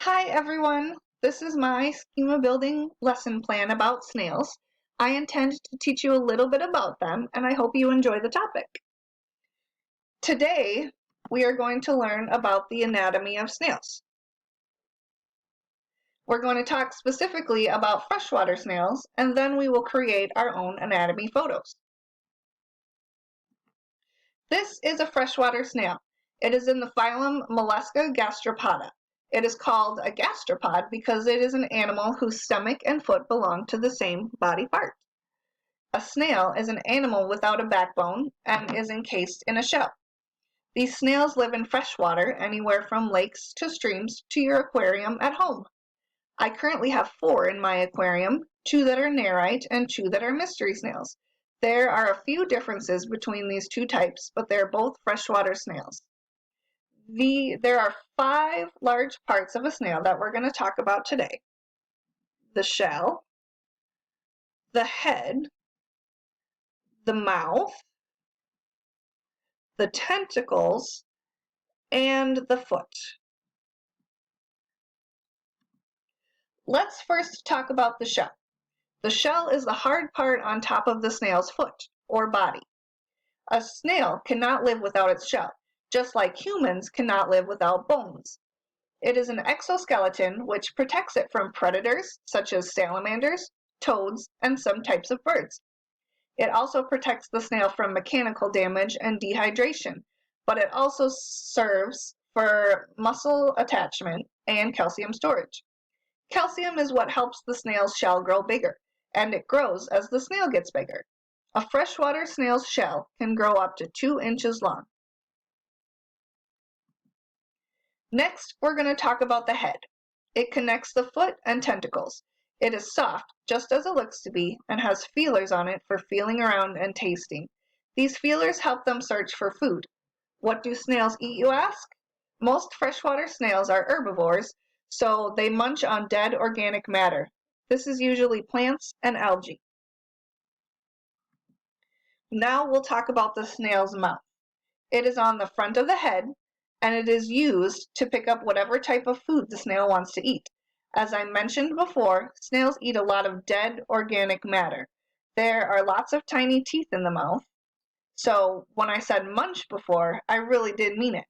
Hi everyone, this is my schema building lesson plan about snails. I intend to teach you a little bit about them and I hope you enjoy the topic. Today we are going to learn about the anatomy of snails. We're going to talk specifically about freshwater snails and then we will create our own anatomy photos. This is a freshwater snail. It is in the phylum Mollusca gastropoda. It is called a gastropod because it is an animal whose stomach and foot belong to the same body part. A snail is an animal without a backbone and is encased in a shell. These snails live in freshwater, anywhere from lakes to streams to your aquarium at home. I currently have 4 in my aquarium, 2 that are nerite and 2 that are mystery snails. There are a few differences between these 2 types, but they're both freshwater snails. There are 5 large parts of a snail that we're going to talk about today. The shell, the head, the mouth, the tentacles, and the foot. Let's first talk about the shell. The shell is the hard part on top of the snail's foot, or body. A snail cannot live without its shell, just like humans cannot live without bones. It is an exoskeleton which protects it from predators such as salamanders, toads, and some types of birds. It also protects the snail from mechanical damage and dehydration, but it also serves for muscle attachment and calcium storage. Calcium is what helps the snail's shell grow bigger, and it grows as the snail gets bigger. A freshwater snail's shell can grow up to 2 inches long. Next, we're going to talk about the head. It connects the foot and tentacles. It is soft, just as it looks to be, and has feelers on it for feeling around and tasting. These feelers help them search for food. What do snails eat, you ask? Most freshwater snails are herbivores, so they munch on dead organic matter. This is usually plants and algae. Now we'll talk about the snail's mouth. It is on the front of the head, and it is used to pick up whatever type of food the snail wants to eat. As I mentioned before, snails eat a lot of dead organic matter. There are lots of tiny teeth in the mouth, so when I said munch before, I really did mean it.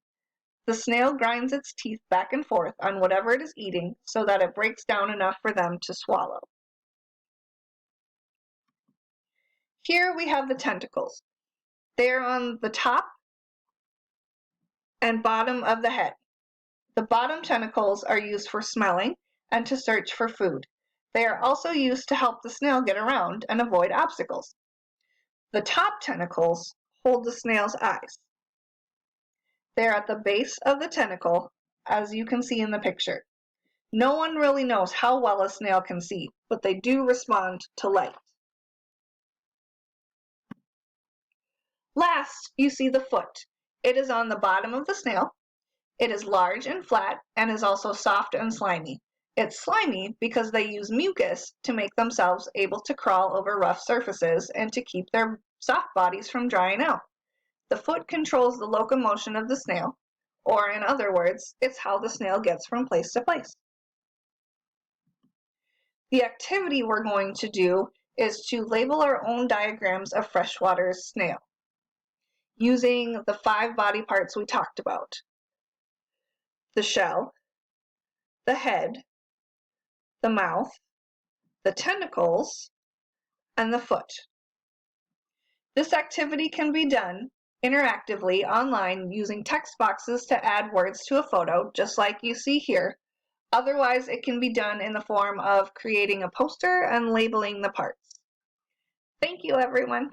The snail grinds its teeth back and forth on whatever it is eating so that it breaks down enough for them to swallow. Here we have the tentacles. They are on the top and bottom of the head. The bottom tentacles are used for smelling and to search for food. They are also used to help the snail get around and avoid obstacles. The top tentacles hold the snail's eyes. They are at the base of the tentacle, as you can see in the picture. No one really knows how well a snail can see, but they do respond to light. Last, you see the foot. It is on the bottom of the snail. It is large and flat and is also soft and slimy. It's slimy because they use mucus to make themselves able to crawl over rough surfaces and to keep their soft bodies from drying out. The foot controls the locomotion of the snail, or in other words, it's how the snail gets from place to place. The activity we're going to do is to label our own diagrams of freshwater snail using the 5 body parts we talked about: the shell, the head, the mouth, the tentacles, and the foot. This activity can be done interactively online using text boxes to add words to a photo, just like you see here. Otherwise, it can be done in the form of creating a poster and labeling the parts. Thank you, everyone.